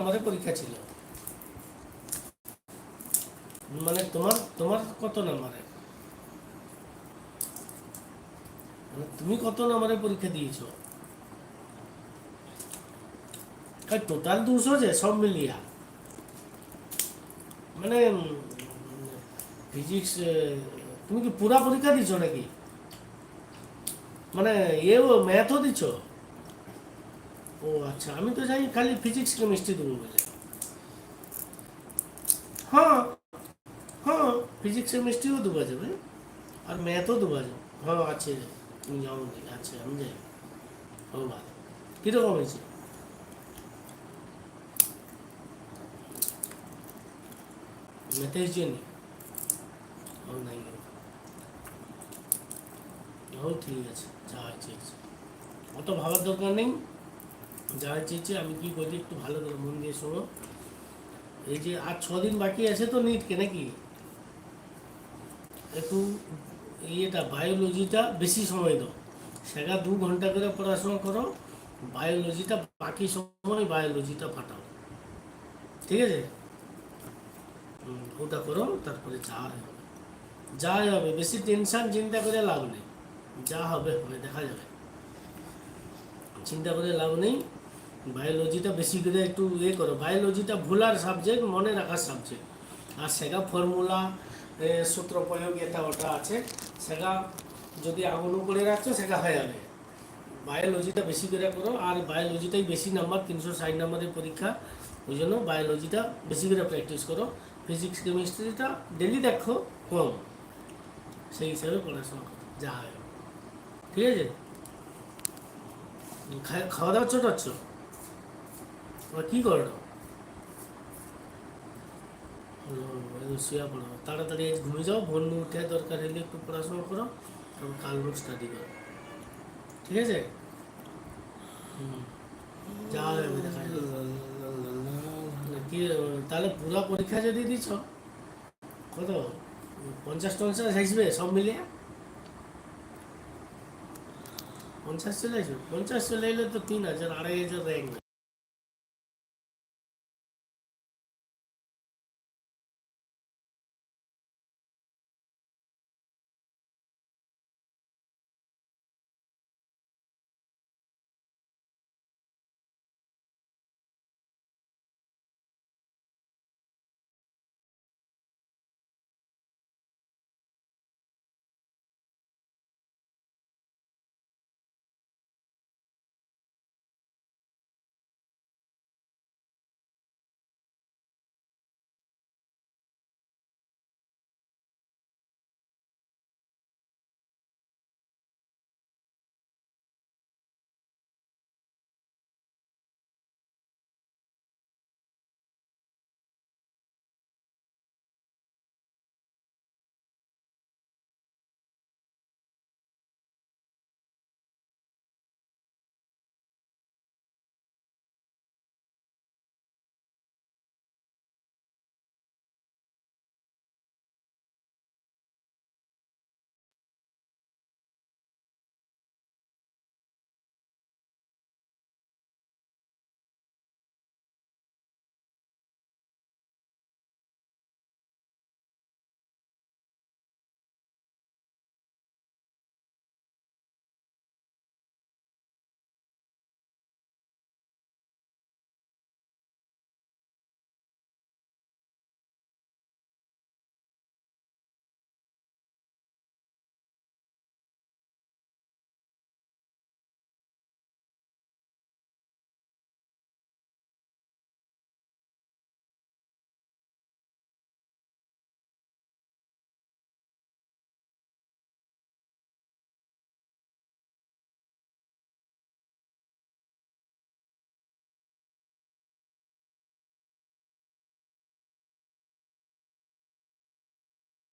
আমাদের পরীক্ষা ছিল, মানে তোমার তোমার কত নাম্বারে, মানে তুমি কত নাম্বারে পরীক্ষা দিয়েছো? টোটাল 200 যে সব মিলিয়া, মানে ফিজিক্স তুমি কি পুরা পরীক্ষা দিছো নাকি? মানে এও ম্যাথও দিছো? ও আচ্ছা, আমি তো জানি খালি ফিজিক্স কেমিস্ট্রি দেবো বলে। হ্যাঁ, হ্যাঁ, ফিজিক্স কেমিস্ট্রিও দেওয়া যাবে আর ম্যাথও দেওয়া যাবে। হ্যাঁ আছে, তুমি যাও নাকি? আছে, আমি যাই। ও ভালো, কীরকম হয়েছে? ম্যাথে জেনি ও নাই, ও ঠিক আছে, যা হয়েছে অত ভাবার দরকার নেই। যা চেয়েছে আমি কি করি একটু ভালো করে মন দিয়ে শোনো। এই যে আর 6 দিন বাকি আছে তো নিটকে নাকি, একটু ইয়েটা বায়োলজিটা বেশি সময় দাও, সেটা 2 ঘন্টা করে পড়াশোনা করো। বায়োলজিটা বাকি সময় বায়োলজিটা ফাটাও, ঠিক আছে? ওটা করো, তারপরে যা হবে যাই হবে, বেশি টেনশন চিন্তা করে লাভ নেই। যা হবে হবে, দেখা যাবে, চিন্তা করে লাভ নেই। বায়োলজিটা বেশি করে একটু করো, বায়োলজিটা ভোলার সাবজেক্ট, মনে রাখার সাবজেক্ট। আর সেটা ফর্মুলা, সূত্র প্রয়োগ, এটা ওটা আছে, সেটা যদি আগুন করে রাখছো সেটা হয়ে যাবে। বায়োলজিটা বেশি করে করো, আর বায়োলজিটাই বেশি নাম্বার, 360 নাম্বারের পরীক্ষা, ওই জন্য বায়োলজিটা বেশি করে প্র্যাকটিস করো। ফিজিক্স কেমিস্ট্রিটা ডেলি দেখো কম, সেই হিসাবে পড়াশোনা করো, যা হয়। ঠিক আছে, খাওয়া দাওয়া ছোটাচ্ছ, কী করো? শুয়ে পড়ো, তাড়াতাড়ি ঘুমিয়ে যাও, বন্ধু উঠে দরকার হলে একটু পড়াশোনা করো, এবং কাল নোট স্টাডি করো, ঠিক আছে? যা হবে দেখা যাবে। কি তাহলে পুরো পরীক্ষা যদি দিছ, কত 50-50 আসবে সব মিলিয়ে? 50 চলে আসবে? 50 চলে এলে তো 3000 2500 র্যাঙ্ক।